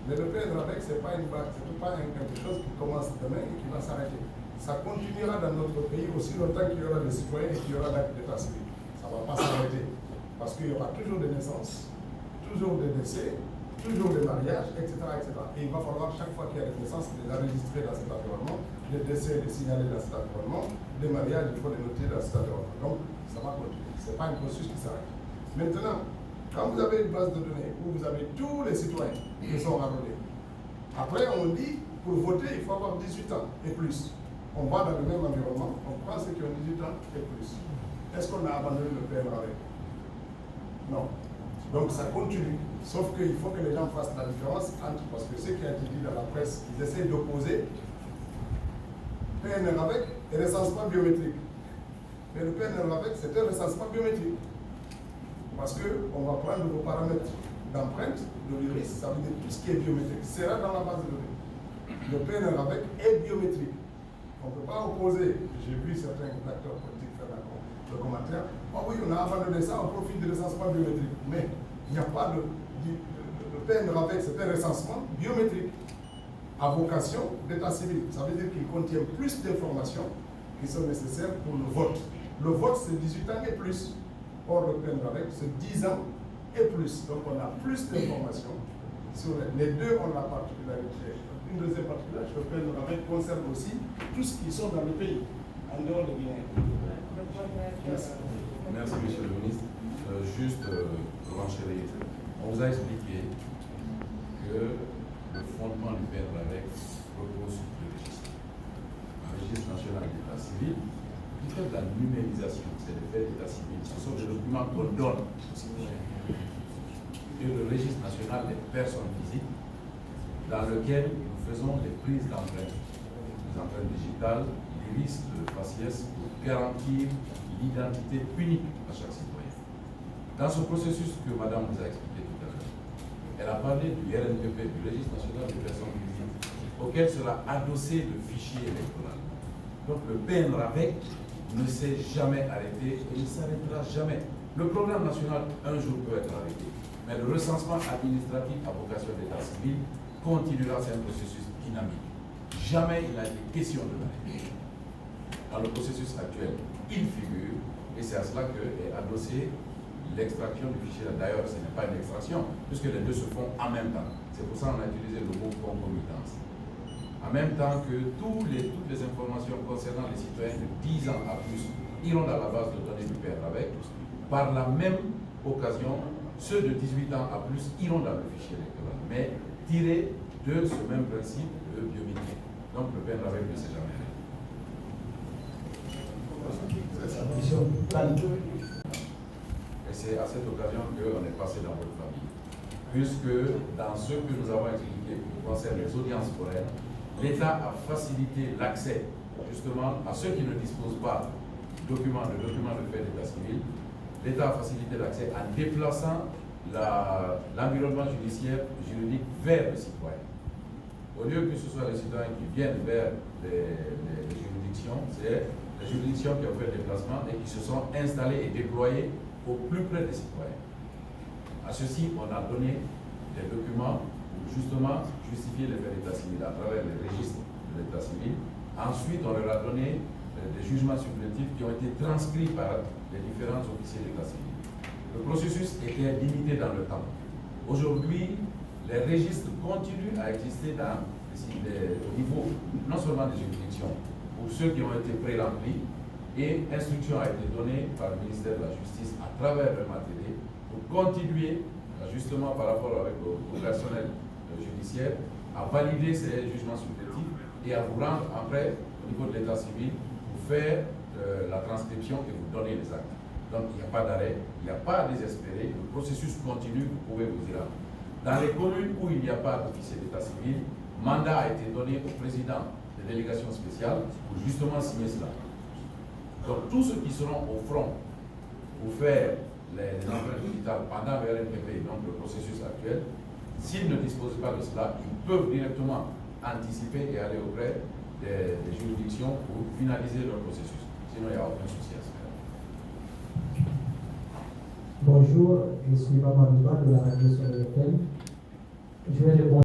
Mais le PNRAVEC, ce n'est pas quelque chose qui commence demain et qui va s'arrêter. Ça continuera dans notre pays aussi longtemps qu'il y aura des citoyens et qu'il y aura d'actes d'état civil. Ça ne va pas s'arrêter. Parce qu'il y aura toujours des naissances, toujours des décès, toujours des mariages, etc., etc. Et il va falloir, chaque fois qu'il y a des naissances, de les enregistrer dans cet environnement, des décès, les signaler dans cet environnement, des mariages, il faut les noter dans cet environnement. Donc, ça va continuer. Ce n'est pas un processus qui s'arrête. Maintenant, quand vous avez une base de données où vous avez tous les citoyens qui sont enrôlés, après on dit, pour voter, il faut avoir 18 ans et plus. On va dans le même environnement, on prend ceux qui ont 18 ans et plus. Est-ce qu'on a abandonné le PNRAVEC? Non. Donc ça continue. Sauf qu'il faut que les gens fassent la différence entre, parce que ce qui a été dit dans la presse, ils essaient d'opposer PNRAVEC et recensement biométrique. Mais le PNRAVEC, c'est un recensement biométrique. Parce qu'on va prendre vos paramètres d'empreinte de l'iris, ça veut dire tout ce qui est biométrique sera dans la base de données. Le PNRAVEC est biométrique. On ne peut pas opposer, j'ai vu certains acteurs politiques faire le commentaire, oh oui, on a abandonné ça au profit du recensement biométrique. Mais il n'y a pas le PNRAVEC, c'est un recensement biométrique à vocation d'état civil. Ça veut dire qu'il contient plus d'informations qui sont nécessaires pour le vote. Le vote, c'est 18 ans et plus. Or, le PNRAVEC, c'est 10 ans et plus. Donc, on a plus d'informations. Les deux ont la particularité. Une deuxième particularité, le PNRAVEC concerne aussi tous ceux qui sont dans le pays, en dehors de Guinée. Merci. Merci, monsieur le ministre. Juste pour enchérir, on vous a expliqué que le fondement du PNRAVEC repose sur deux registres. Un registre national d'état civil, qui fait de la numérisation, c'est le fait d'état civil. Ce sont des documents qu'on donne aux citoyens. Et le registre national des personnes physiques, dans lequel nous faisons les prises d'empreintes, les empreintes digitales, les risques de faciès pour garantir l'identité unique à chaque citoyen. Dans ce processus que madame vous a expliqué tout à l'heure, elle a parlé du RNPP, du registre national des personnes physiques, auquel sera adossé le fichier électoral. Donc le PNRAVEC ne s'est jamais arrêté et ne s'arrêtera jamais. Le programme national, un jour, peut être arrêté. Mais le recensement administratif à vocation d'état civil continuera, c'est un processus dynamique. Jamais il n'a été question de l'arrêter. Dans le processus actuel, il figure, et c'est à cela qu'est adossé l'extraction du fichier. D'ailleurs, ce n'est pas une extraction, puisque les deux se font en même temps. C'est pour ça qu'on a utilisé le mot concomitance. En même temps que toutes les informations concernant les citoyens de 10 ans à plus iront dans la base de données du PNRAVEC, par la même occasion, ceux de 18 ans à plus iront dans le fichier électoral, mais tirés de ce même principe de biométrie. Donc le PNRAVEC ne s'est jamais arrêté. Et c'est à cette occasion qu'on est passé dans votre famille. Puisque dans ce que nous avons expliqué qui concerne les audiences foraines, l'État a facilité l'accès justement à ceux qui ne disposent pas de documents de fait d'état civil. L'État a facilité l'accès en déplaçant l'environnement juridique vers le citoyen. Au lieu que ce soit les citoyens qui viennent vers les juridictions, c'est les juridictions qui ont fait le déplacement et qui se sont installées et déployées au plus près des citoyens. À ceci, on a donné des documents pour justement justifier les faits d'état civil à travers les registres de l'état civil. Ensuite, on leur a donné des jugements supplétifs qui ont été transcrits par les différents officiers d'état civil. Le processus était limité dans le temps. Aujourd'hui, les registres continuent à exister au niveau non seulement des juridictions, pour ceux qui ont été pré-remplis, et instruction a été donnée par le ministère de la Justice à travers le matériel pour continuer, justement par rapport avec le personnel judiciaire, à valider ces jugements supplétifs et à vous rendre après, au niveau de l'état civil, pour faire la transcription et vous donner les actes. Donc il n'y a pas d'arrêt, il n'y a pas à désespérer, le processus continue, vous pouvez vous y rendre. Dans les communes où il n'y a pas d'officier d'état civil, mandat a été donné au président des délégations spéciales pour justement signer cela. Donc tous ceux qui seront au front pour faire les empreintes digitales pendant le RNPP, donc le processus actuel, s'ils ne disposent pas de cela, ils peuvent directement anticiper et aller auprès des juridictions pour finaliser leur processus. Sinon, il n'y a aucun souci à se faire. Bonjour, je suis Mamadouba de la radio sur le FM. Je vais répondre.